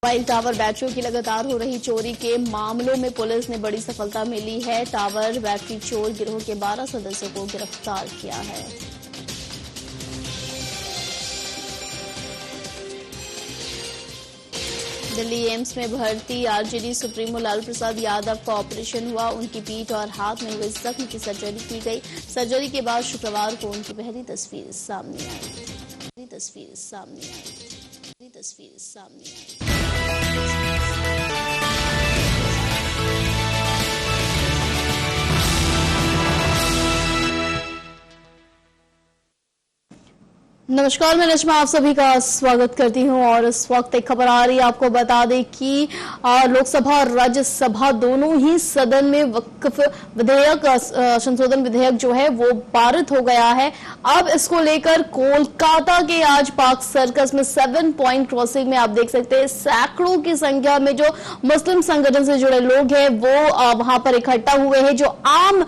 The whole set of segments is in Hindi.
मोबाइल टावर बैटरियों की लगातार हो रही चोरी के मामलों में पुलिस ने बड़ी सफलता मिली है। टावर बैटरी चोर गिरोह के 12 सदस्यों को गिरफ्तार किया है। दिल्ली एम्स में भर्ती आरजेडी सुप्रीमो लालू प्रसाद यादव का ऑपरेशन हुआ। उनकी पीठ और हाथ में हुए जख्म की सर्जरी की गई। सर्जरी के बाद शुक्रवार को उनकी पहली तस्वीर सामने आई। नमस्कार, मैं नजमा आप सभी का स्वागत करती हूं और इस वक्त एक खबर आ रही है। आपको बता दें कि लोकसभा और राज्यसभा दोनों ही सदन में वक्फ विधेयक संशोधन विधेयक जो है वो पारित हो गया है। अब इसको लेकर कोलकाता के आज पार्क सर्कस में 7 पॉइंट क्रॉसिंग में आप देख सकते हैं सैकड़ों की संख्या में जो मुस्लिम संगठन से जुड़े लोग हैं वो वहां पर इकट्ठा हुए हैं। जो आम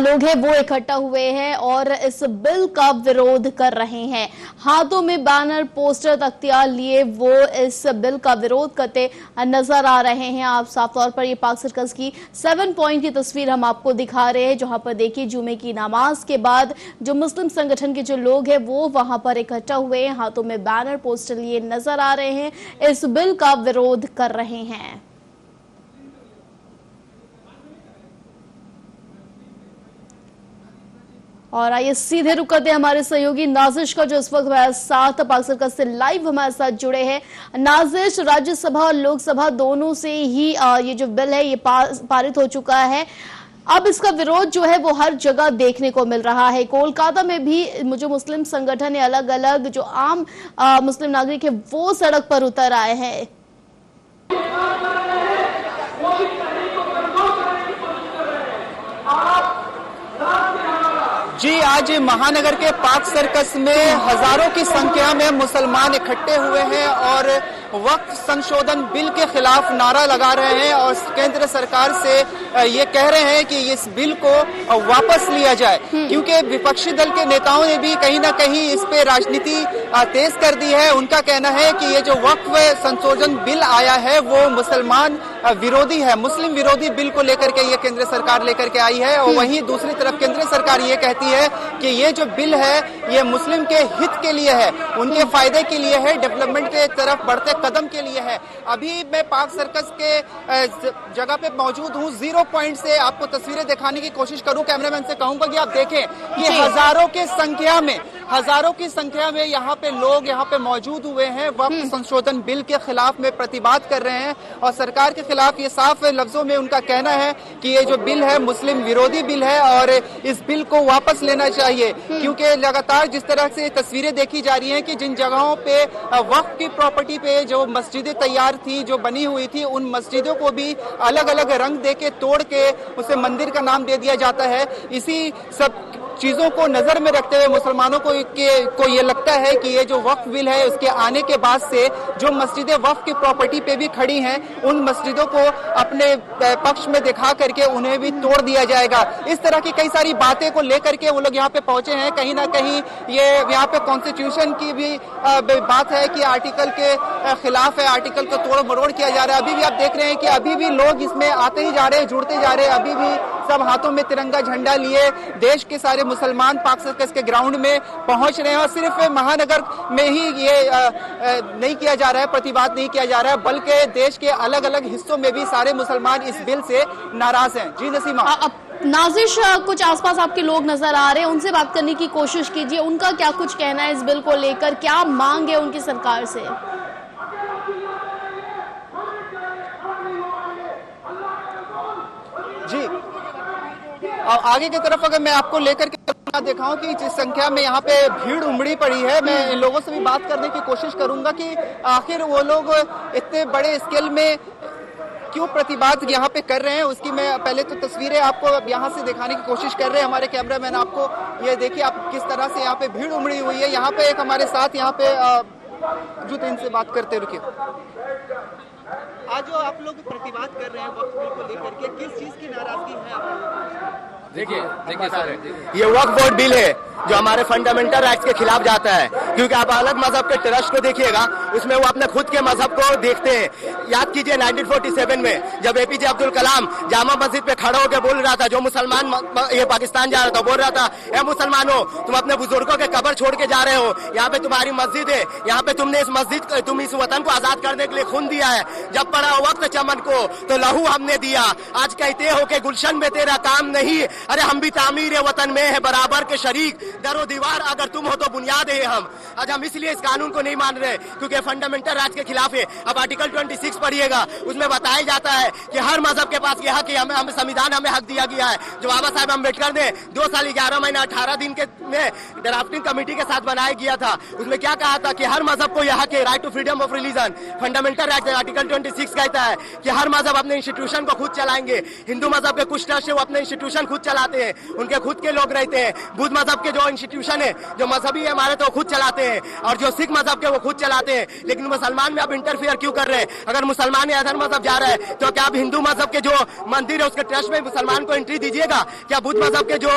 लोग हैं वो इकट्ठा हुए हैं और इस बिल का विरोध कर रहे हैं। हाथों में बैनर, पोस्टर, तख्तियार लिए वो इस बिल का विरोध करते नजर आ रहे हैं। आप साफ तौर पर ये पार्क सर्कस की 7 पॉइंट की तस्वीर हम आपको दिखा रहे हैं, जहां पर देखिए जुमे की नमाज के बाद जो मुस्लिम संगठन के जो लोग हैं वो वहां पर इकट्ठा हुए हैं, हाथों में बैनर, पोस्टर लिए नजर आ रहे हैं, इस बिल का विरोध कर रहे हैं। और आइए सीधे रुक करते हैं हमारे सहयोगी नाजिश का, जो इस वक्त हमारे साथ पार्क सर्कस से लाइव हमारे साथ जुड़े हैं। नाजिश, राज्यसभा और लोकसभा दोनों से ही ये जो बिल है ये पारित हो चुका है। अब इसका विरोध जो है वो हर जगह देखने को मिल रहा है। कोलकाता में भी जो मुस्लिम संगठन है, अलग अलग जो आम मुस्लिम नागरिक है वो सड़क पर उतर आए हैं। जी, आज महानगर के पार्क सर्कस में हजारों की संख्या में मुसलमान इकट्ठे हुए हैं और वक्फ संशोधन बिल के खिलाफ नारा लगा रहे हैं और केंद्र सरकार से ये कह रहे हैं कि इस बिल को वापस लिया जाए, क्योंकि विपक्षी दल के नेताओं ने भी कहीं ना कहीं इस पे राजनीति तेज कर दी है। उनका कहना है कि ये जो वक्फ संशोधन बिल आया है वो मुसलमान विरोधी है, मुस्लिम विरोधी बिल को लेकर के ये केंद्र सरकार लेकर के आई है। और वहीं दूसरी तरफ केंद्र सरकार ये कहती है कि ये जो बिल है ये मुस्लिम के हित के लिए है, उनके फायदे के लिए है, डेवलपमेंट के तरफ बढ़ते कदम के लिए है। अभी मैं पार्क सर्कस के जगह पे मौजूद हूँ। 0 पॉइंट से आपको तस्वीरें दिखाने की कोशिश करूं। कैमरामैन से कहूंगा कि आप देखें कि हजारों की संख्या में यहाँ पे लोग यहाँ पे मौजूद हुए हैं। वक्फ संशोधन बिल के खिलाफ में प्रतिबाद कर रहे हैं और सरकार के खिलाफ ये साफ लफ्जों में उनका कहना है कि ये जो बिल है मुस्लिम विरोधी बिल है और इस बिल को वापस लेना चाहिए, क्योंकि लगातार जिस तरह से तस्वीरें देखी जा रही हैं कि जिन जगहों पे वक्फ की प्रॉपर्टी पे जो मस्जिदें तैयार थी, जो बनी हुई थी, उन मस्जिदों को भी अलग अलग रंग देके तोड़ के उसे मंदिर का नाम दे दिया जाता है। इसी सब चीजों को नजर में रखते हुए मुसलमानों को ये लगता है कि ये जो वक्फ बिल है उसके आने के बाद से जो मस्जिदें वक्फ की प्रॉपर्टी पे भी खड़ी हैं उन मस्जिदों को अपने पक्ष में दिखा करके उन्हें भी तोड़ दिया जाएगा। इस तरह की कई सारी बातें को लेकर के वो लोग यहाँ पे पहुंचे हैं। कहीं ना कहीं ये यहाँ पे कॉन्स्टिट्यूशन की भी बात है कि आर्टिकल के खिलाफ है, आर्टिकल को तोड़ मरोड़ किया जा रहा है। अभी भी आप देख रहे हैं कि अभी भी लोग इसमें आते ही जा रहे हैं, जुड़ते जा रहे हैं। अभी भी सब हाथों में तिरंगा झंडा लिए देश के सारे मुसलमान पार्क सर्कस के ग्राउंड में पहुंच रहे हैं और सिर्फ महानगर में ही ये नहीं किया जा रहा है, प्रतिबाद नहीं किया जा रहा है, बल्कि देश के अलग अलग हिस्सों में भी सारे मुसलमान इस बिल से नाराज हैं। जी नसीमा। नाजिश, कुछ आसपास आपके लोग नजर आ रहे हैं, उनसे बात करने की कोशिश कीजिए। उनका क्या कुछ कहना है इस बिल को लेकर, क्या मांग है उनकी सरकार से? जी, आगे की तरफ अगर मैं आपको लेकर के दिखाऊं कि जिस संख्या में यहाँ पे भीड़ उमड़ी पड़ी है, मैं इन लोगों से भी बात करने की कोशिश करूंगा कि आखिर वो लोग इतने बड़े स्केल में क्यों प्रतिबाद यहाँ पे कर रहे हैं। उसकी मैं पहले तो तस्वीरें आपको यहाँ से दिखाने की कोशिश कर रहे हैं हमारे कैमरामैन। आपको ये देखिए आप किस तरह से यहाँ पे भीड़ उमड़ी हुई है। यहाँ पे एक हमारे साथ यहाँ पे जो इनसे बात करते रुकिए। आज जो आप लोग प्रतिबाद कर रहे हैं वक्फ बिल को लेकर के, किस चीज की नाराजगी है आप लोगों को? देखिए सर, ये वक्फ बोर्ड बिल है, जो हमारे फंडामेंटल राइट्स के खिलाफ जाता है। क्योंकि आप अलग मजहब के ट्रस्ट को देखिएगा, उसमें वो अपने खुद के मजहब को देखते हैं। याद कीजिए 1947 में जब एपीजे अब्दुल कलाम जामा मस्जिद पे खड़ा होकर बोल रहा था, जो मुसलमान ये पाकिस्तान जा रहा था, बोल रहा था, ए मुसलमानों, तुम अपने बुजुर्गों के कब्र छोड़ के जा रहे हो, यहाँ पे तुम्हारी मस्जिद है, यहाँ पे तुम इस वतन को आजाद करने के लिए खून दिया है। जब पड़ा वक्त चमन को तो लहू हमने दिया, आज कहते हो कि गुलशन में तेरा काम नहीं। अरे हम भी तामीर वतन में है बराबर के शरीक, दरो दीवार अगर तुम हो तो बुनियाद है हम। आज हम इसलिए इस कानून को नहीं मान रहे क्योंकि फंडामेंटल राइट्स के खिलाफ है। अब आर्टिकल 26 पढ़िएगा, उसमें बताया जाता है कि हर मजहब के पास यह हक है, हमें संविधान हमें हक दिया गया है, जो बाबा साहब अम्बेडकर ने 2 साल 11 महीना 18 दिन के में ड्राफ्टिंग कमेटी के साथ बनाया गया था। उसमें क्या कहा था कि हर मजहब को यह हक है, right to freedom of religion. Fundamental right article 26 कहता है कि हर मजहब अपने इंस्टीट्यूशन को खुद चलाएंगे। हिंदू मजहब के कुछ ट्रस्ट है वो अपने इंस्टीट्यूशन खुद चलाते हैं, उनके खुद के लोग रहते हैं। बुद्ध मजहब के जो इंस्टीट्यूशन है, जो मजहबी है हमारे, तो खुद चलाते हैं, और जो सिख मजहब के वो खुद चलाते हैं। लेकिन मुसलमान में आप इंटरफियर क्यों कर रहे हैं? अगर मुसलमान या अदर मजहब जा रहा है तो क्या आप हिंदू मजहब के जो मंदिर है उसके ट्रस्ट में मुसलमान को एंट्री दीजिएगा? क्या बुद्ध मजहब के जो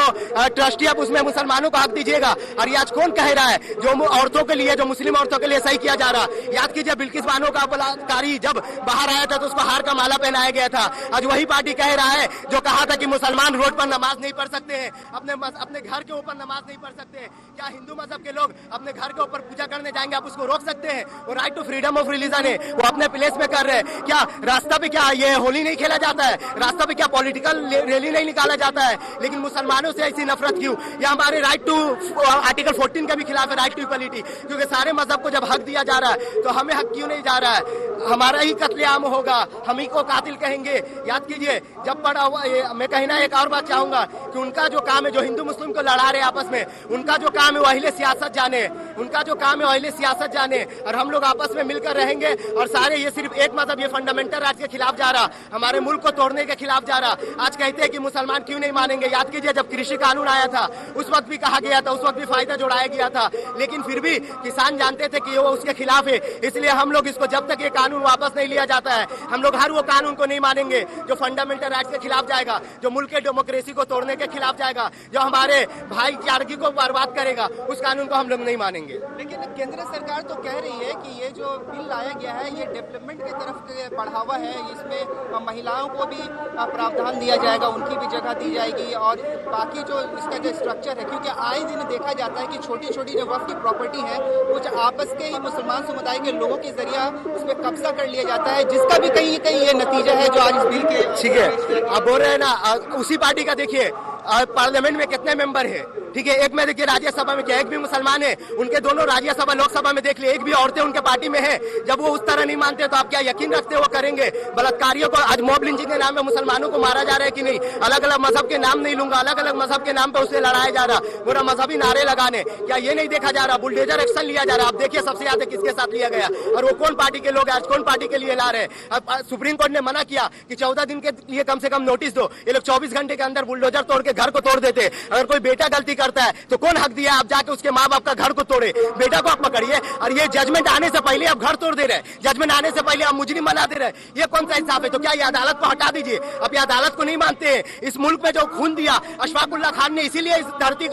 ट्रस्टी है उसमें मुसलमानों को हक दीजिएगा? और ये आज कौन कह रहा है जो औरतों के लिए, जो मुस्लिम औरतों के लिए सही किया जा रहा? याद कीजिए बिल्किस बानो का बलात्कारी जब बाहर आया था तो उसको हार का माला पहनाया गया था। आज वही पार्टी कह रहा है जो कहा था कि मुसलमान रोड पर नमाज नहीं पढ़ सकते हैं, अपने घर के ऊपर नमाज नहीं पढ़ सकते हैं। क्या हिंदू मजहब के लोग अपने घर के ऊपर पूजा करने जाएंगे, आप उसको रोक सकते हैं? वो right to freedom of religion है, वो अपने प्लेस में कर रहे हैं। क्या रास्ता पे क्या ये होली नहीं खेला जाता है? रास्ता पे क्या पॉलिटिकल रैली नहीं निकाला जाता है? लेकिन मुसलमानों से ऐसी नफरत क्यों? या हमारे राइट टू आर्टिकल 14 का भी खिलाफ है, राइट टू इक्वलिटी। क्योंकि सारे मजहब को जब हक दिया जा रहा है तो हमें हक क्यों नहीं जा रहा है? हमारा ही कत्लेआम होगा, हम ही को कातिल कहेंगे। याद कीजिए जब पड़ा हुआ, मैं कहना एक और बात चाहूंगा कि उनका जो काम है, जो हिंदू मुस्लिम को लड़ा रहे आपस में, उनका जो काम है वो अहले सियासत जाने, उनका जो काम है अहले सियासत जाने। और हम लोग आपस में मिलकर रहेंगे और सारे, ये सिर्फ एक मजहब, ये फंडामेंटल राइट्स के खिलाफ जा रहा, हमारे मुल्क को तोड़ने के खिलाफ जा रहा। आज कहते हैं कि मुसलमान क्यों नहीं मानेंगे। याद कीजिए जब कृषि कानून आया था उस वक्त भी कहा गया था, उस वक्त भी फायदा जोड़ाया गया था, लेकिन फिर भी किसान जानते थे कि वो उसके खिलाफ है। इसलिए हम लोग इसको, जब तक ये कानून वापस नहीं लिया जाता है, हम लोग हर वो कानून को नहीं मानेंगे जो फंडामेंटल राइट्स के खिलाफ जाएगा, जो मुल्क के डेमोक्रेसी को तोड़ने के खिलाफ जाएगा, जो हमारे भाईचारगी को बर्बाद करेगा, उस कानून को हम लोग नहीं मानेंगे। लेकिन केंद्र सरकार तो कह रही है कि ये जो बिल लाया गया है ये डेवलपमेंट की तरफ बढ़ावा है, इसमें महिलाओं को भी प्रावधान दिया जाएगा, उनकी भी जगह दी जाएगी, और बाकी जो इसका जो स्ट्रक्चर है, क्योंकि आए दिन देखा जाता है कि छोटी छोटी जो वक्फ की प्रॉपर्टी है वो जो आपस के ही मुसलमान समुदाय के लोगों के जरिया उस पर कब्जा कर लिया जाता है, जिसका भी कहीं कहीं ये नतीजा है जो आज इस बिल के। ठीक है, आप बोल रहे हैं ना, उसी पार्टी का देखिए पार्लियामेंट में कितने मेंबर है, ठीक है, एक में देखिए राज्यसभा में क्या एक भी मुसलमान है, उनके दोनों राज्यसभा लोकसभा में देख लिए एक भी औरतें उनके पार्टी में है। जब वो उस तरह नहीं मानते तो आप क्या यकीन रखते वो करेंगे? बलात्कारियों को आज मॉब लिंचिंग के नाम में मुसलमानों को मारा जा रहा है कि नहीं? अलग अलग मजहब के नाम नहीं लूंगा, अलग अलग मजहब के नाम पे उसे लड़ाया जा रहा, पूरा मजहबी नारे लगाने, क्या ये नहीं देखा जा रहा? बुलडोजर एक्शन लिया जा रहा, आप देखिए सबसे ज्यादा किसके साथ लिया गया और वो कौन पार्टी के लोग आज कौन पार्टी के लिए ला रहे हैं? सुप्रीम कोर्ट ने मना किया कि 14 दिन के लिए कम से कम नोटिस दो, ये लोग 24 घंटे के अंदर बुलडोजर तोड़ के घर को तोड़ देते। अगर कोई बेटा गलती करता है तो कौन हक दिया आप जाके उसके माँ बाप का घर को तोड़े? बेटा को आप पकड़िए और ये जजमेंट आने से पहले आप घर तोड़ दे रहे, जजमेंट आने से पहले आप मुजरिम बना दे रहे, ये कौन सा इंसाफ है? तो क्या ये अदालत को हटा दीजिए? अब ये अदालत को नहीं मानते हैं। इस मुल्क में जो खून दिया अशफाकुल्लाह खान ने, इसीलिए इस धरती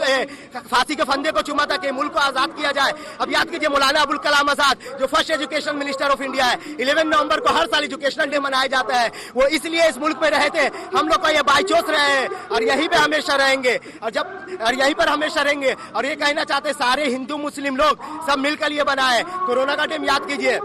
फांसी के फंदे को चुमा था कि मुल्क को आजाद किया जाए। अब याद कीजिए मौलाना अबुल कलाम आजाद जो first education minister of India है, 11 नवंबर को हर साल एजुकेशनल डे मनाया जाता है, वो इसलिए इस मुल्क में रहे थे। हम लोग को ये बायचोस रहे हैं और यहीं पे हमेशा रहेंगे और यहीं पर हमेशा रहेंगे। और ये कहना चाहते सारे हिंदू मुस्लिम लोग सब मिलकर ये बनाए। कोरोना का टाइम याद कीजिए,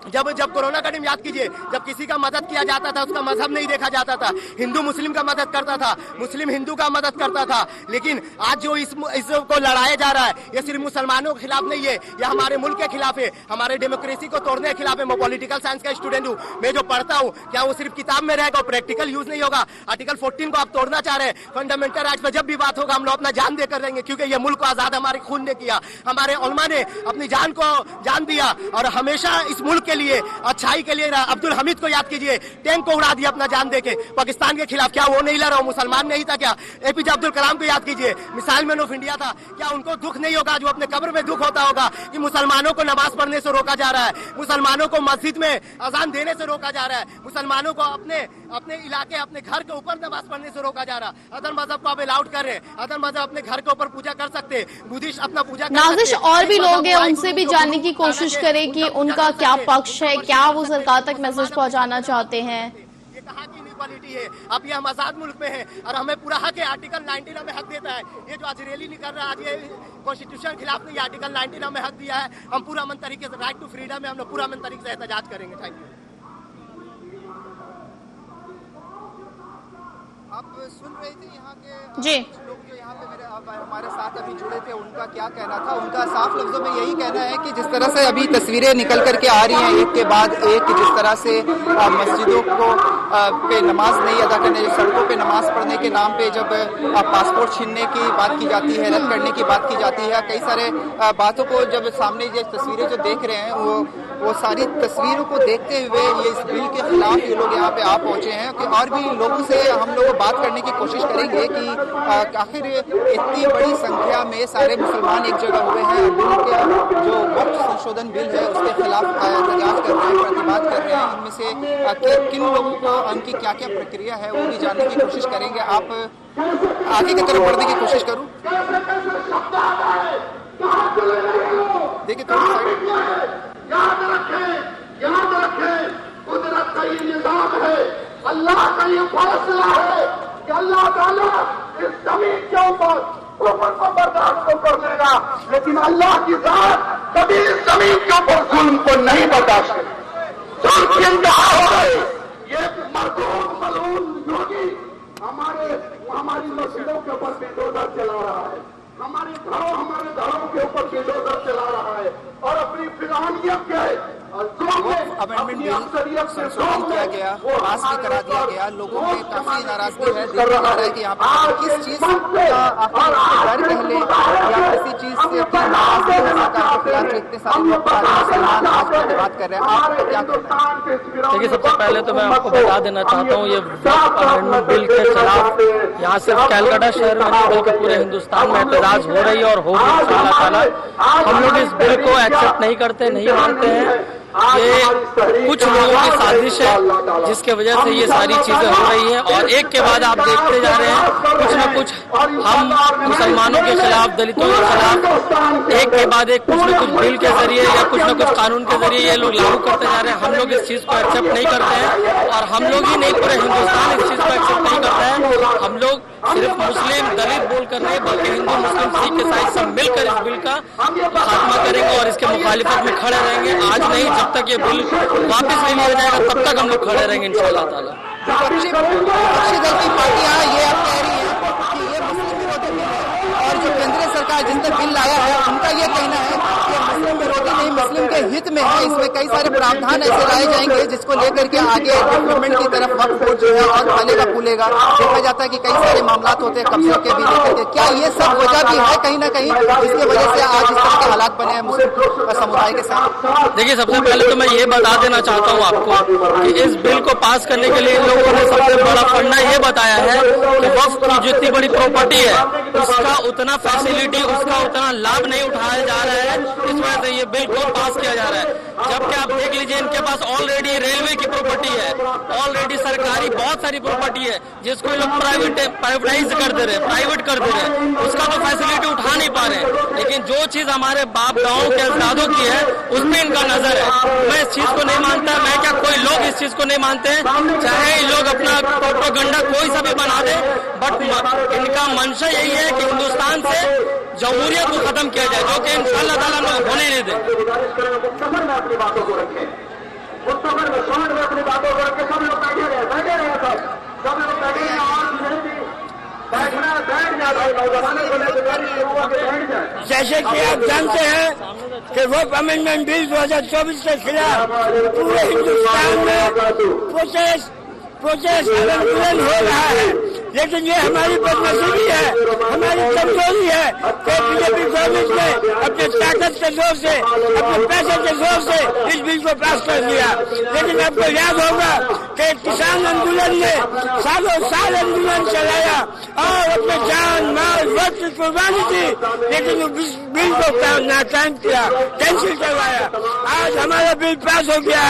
जब कोरोना का टाइम याद कीजिए, जब किसी का मदद किया जाता था उसका मजहब नहीं देखा जाता था, हिंदू मुस्लिम का मदद करता था, मुस्लिम हिंदू का मदद करता था। लेकिन आज जो इसको लड़ाया जा रहा है ये सिर्फ मुसलमानों के खिलाफ नहीं है, ये हमारे मुल्क के खिलाफ है, हमारे डेमोक्रेसी को तोड़ने के खिलाफ है। मैं पॉलिटिकल साइंस का स्टूडेंट हूँ, मैं जो पढ़ता हूँ क्या वो सिर्फ किताब में रहेगा, प्रैक्टिकल यूज नहीं होगा? आर्टिकल 14 को आप तोड़ना चाह रहे हैं। फंडामेंटल राइट्स पर जब भी बात होगा हम लोग अपना जान देकर रहेंगे, क्योंकि ये मुल्क को आजाद हमारे खून ने किया, हमारे उलमा ने अपनी जान को जान दिया और हमेशा इस मुल्क के लिए, अच्छाई के लिए अब्दुल हमीद को याद कीजिए, टैंक को उड़ा दिया अपना जान देके पाकिस्तान के खिलाफ। क्या वो नहीं लड़ा, मुसलमान नहीं था क्या? एपीजे अब्दुल कलाम को याद कीजिए, मिसाइल मैन ऑफ इंडिया था। क्या उनको दुख नहीं होगा, जो अपने कब्र में दुख होता होगा कि मुसलमानों को नमाज पढ़ने से रोका जा रहा है, मुसलमानों को मस्जिद में अजान देने से रोका जा रहा है, मुसलमानों को अपने इलाके, अपने घर के ऊपर नमाज पढ़ने से रोका जा रहा है। अदर मजहब को आप अलाउड कर रहे हैं, अदर मजहब अपने घर के ऊपर पूजा कर सकते, बुद्धिस्ट अपना पूजा कर नाजिश सकते। और भी लोग हैं, उनसे भी जानने की कोशिश करें कि उनका क्या पक्ष है, क्या वो सरकार तक मैसेज पहुंचाना चाहते हैं। ये कहाँ की इनइक्वालिटी है? अब ये हम आजाद मुल्क में हैं और हमें पूरा हक है। आर्टिकल 19 हमें हक देता है। ये जो आज रैली नहीं कर रहा, आज ये कॉन्स्टिट्यूशन के खिलाफ नहीं, आर्टिकल 19 हमें हक दिया है। हम पूरा अमन तरीके से, राइट टू फ्रीडम में हम लोग पूरा अमन तरीके से एहतजाज करेंगे। Thank you. आप सुन रहे थे यहाँ के जी लोग जो यहाँ पे हमारे साथ अभी जुड़े थे, उनका क्या कहना था। उनका साफ लफ्जों में यही कहना है कि जिस तरह से अभी तस्वीरें निकल करके आ रही हैं एक के बाद एक, जिस तरह से मस्जिदों को पे नमाज नहीं अदा करने, सड़कों पे नमाज पढ़ने के नाम पे जब पासपोर्ट छीनने की बात की जाती है, रद्द करने की बात की जाती है, कई सारे बातों को जब सामने ये तस्वीरें जो देख रहे हैं वो सारी तस्वीरों को देखते हुए ये इस बिल के खिलाफ ये लोग यहाँ पे आ पहुंचे हैं। कि और भी लोगों से हम लोग बात करने की कोशिश करेंगे कि आखिर इतनी बड़ी संख्या में सारे मुसलमान एक जगह हुए हैं, बिल के जो वक्फ संशोधन बिल है उसके खिलाफ एहतजाज कर रहे हैं, प्रतिवाद कर रहे हैं। इनमें से किन लोगों को उनकी क्या क्या प्रक्रिया है वो भी जानने की कोशिश करेंगे। आप आगे की तरफ बढ़ने की कोशिश करूँ, देखिए थोड़ी याद रखें, कुदरत का ये निजाम है, अल्लाह का ये फैसला है कि अल्लाह ताला इस जमीन के ऊपर कुफ्र को बर्दाश्त तो कर लेगा, लेकिन अल्लाह की जात कभी इस जमीन के ऊपर जुल्म को नहीं बर्दाश्त करेगी। जुल्म की इंतहा हो गई। ये मरदूद मलून योगी हमारी मस्जिदों के ऊपर बुलडोजर चला रहा है, हमारे घरों के ऊपर बुलडोजर चला रहा है और अपनी फिरहानियत के अमेंडमेंट बिल संशोधन किया गया, पास भी करा दिया गया। लोगों में काफी नाराजगी है, देखा जा रहा है कि यहाँ पर किस चीज का आखिर डर पहले या किसी चीज से नाराजगी है सरकार के खिलाफ, इतने सारे मुसलमान आज प्रतिवाद कर रहे हैं। आप क्या कहना है? देखिए, सबसे पहले तो मैं आपको बता देना चाहता हूँ, ये वक्फ अमेंडमेंट बिल के खिलाफ यहाँ सिर्फ कैलकाटा शहर में नहीं बल्कि पूरे हिंदुस्तान में एहतजाज हो रही है और होगी इंशाअल्लाह ताला। हम लोग इस बिल को एक्सेप्ट नहीं करते, नहीं मानते हैं। ये कुछ लोगों की साजिश है जिसके वजह से ये सारी चीजें हो रही हैं और एक के बाद आप देखते जा रहे हैं कुछ न कुछ हम मुसलमानों के खिलाफ, दलितों के खिलाफ एक के बाद एक कुछ न कुछ बिल के जरिए या कुछ न कुछ कानून के जरिए ये लोग लागू करते जा रहे हैं। हम लोग इस चीज को एक्सेप्ट नहीं करते हैं और हम लोग ही नहीं, पूरे हिंदुस्तान इस चीज को एक्सेप्ट नहीं करता है। हम लोग सिर्फ मुस्लिम दलित बोल कर नहीं बल्कि हिंदू, मुस्लिम, सिख, ईसाई सब मिलकर इस बिल का खात्मा करेंगे और इसके मुखालिफत में खड़े रहेंगे। आज नहीं, जब तक ये बिल वापस नहीं लिया जाएगा तब तक हम लोग खड़े रहेंगे इंशाअल्लाह ताला। विपक्षी दल की पार्टियां ये अब कह रही है कि ये मुस्लिम विरोधी बिल है और जो केंद्रीय सरकार जिसने बिल लाया है उनका ये कहना है कि मुस्लिम विरोधी नहीं, मुस्लिम के हित में है। इसमें कई सारे प्रावधान ऐसे लाए जाएंगे जिसको लेकर के आगे डेवलपमेंट की तरफ वक्फ बोर्ड जो है और फैलेगा फूलेगा। देखा जाता है कि कई सारे मामला होते हैं कब्जे के भी लेकर के। क्या ये सब वजह भी है कहीं ना कहीं इसके वजह से आज इस तरह के हालात बने हैं मुस्लिम समुदाय के साथ? देखिए, सबसे पहले तो मैं ये बता देना चाहता हूँ आपको कि इस बिल को पास करने के लिए इन लोगों ने सबसे बड़ा फंडा ये बताया है कि वक्फ की जितनी बड़ी प्रॉपर्टी है उसका उतना फैसिलिटी, उसका उतना लाभ नहीं उठाया जा रहा है। इस वजह से ये बिल को पास किया जा रहा है। जबकि आप देख लीजिए इनके पास ऑलरेडी रेलवे की प्रॉपर्टी है, ऑलरेडी सरकारी बहुत सारी प्रॉपर्टी है जिसको लोग प्राइवेटाइज कर दे रहे, प्राइवेट कर दे रहे, उसका तो फैसिलिटी उठा नहीं पा रहे। लेकिन जो चीज हमारे बाप दाओं के अजदादों की है उसमें इनका नजर है। मैं इस चीज को नहीं मानता, मैं क्या कोई लोग इस चीज को नहीं मानते हैं, चाहे ये लोग अपना प्रोपेगेंडा कोई सा भी बना दे, बट इनका मंशा यही है कि हिंदुस्तान से जमहूरियत को खत्म किया जाए, जो कि इंशाअल्लाह ताला लोग होने नहीं दें। अपनी बातों को रखें, मुस्तफर में शॉर्ट में अपनी बातों को रखें। सब लोग बैठे रहे सब लोग बैठे रहे बैठना बैठ जाए, जैसे कि आप जानते हैं कि वक्फ अमेंडमेंट बिल 2024 के खिलाफ पूरे हिंदुस्तान में प्रोटेस्ट आंदोलन हो रहा है, लेकिन ये हमारी बदनसीबी है, हमारी कमजोरी है कि बीजेपी गवर्नमेंट ने अपने ताकत के जोर से, अपने पैसे के जोर से इस बिल को पास कर दिया। लेकिन आपको याद होगा कि किसान आंदोलन ने सालों साल आंदोलन चलाया और अपने जान माल वक्त की कुर्बानी की, लेकिन उस बिल को नाकाम किया, कैंसिल करवाया। आज हमारा बिल पास हो गया,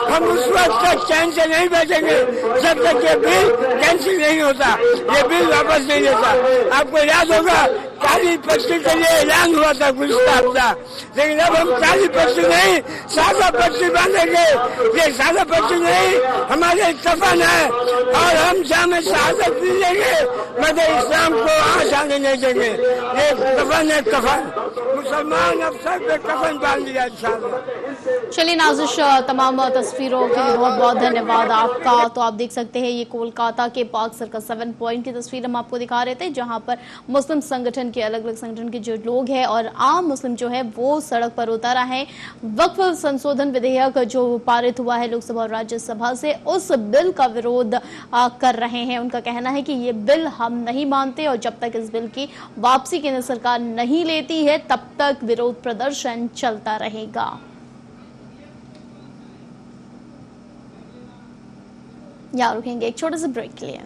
हम उस वक्त तक चैन से नहीं बैठेंगे जब तक ये बिल कैंसिल नहीं होता, ये बिल वापस नहीं लेता। आपको याद होगा काली पट्टी के लिए ऐलान हुआ था गुज़श्ता हफ्ता, लेकिन अब हम काली पट्टी नहीं सादा पट्टी बांधेंगे। ये सादा पट्टी नहीं, हमारे कफन है और हम जामे शहादत भी लेंगे मगर इस्लाम को आँच आने नहीं देंगे। ये कफन है, कफन मुसलमान अब सर पे कफन बांध लिया इंशाअल्लाह। चलिए नाज़िश, तमाम तस्वीरों के लिए बहुत बहुत धन्यवाद आपका। तो आप देख सकते हैं ये कोलकाता के पार्क सर्कस 7 पॉइंट की तस्वीर हम आपको दिखा रहे थे, जहां पर मुस्लिम संगठन के अलग अलग संगठन के जो लोग हैं और आम मुस्लिम जो है वो सड़क पर उतरा है। वक्फ संशोधन विधेयक जो पारित हुआ है लोकसभा और राज्यसभा से, उस बिल का विरोध कर रहे हैं। उनका कहना है कि ये बिल हम नहीं मानते और जब तक इस बिल की वापसी केंद्र सरकार नहीं लेती है तब तक विरोध प्रदर्शन चलता रहेगा। यहाँ रुकेंगे एक छोटे से ब्रेक के लिए।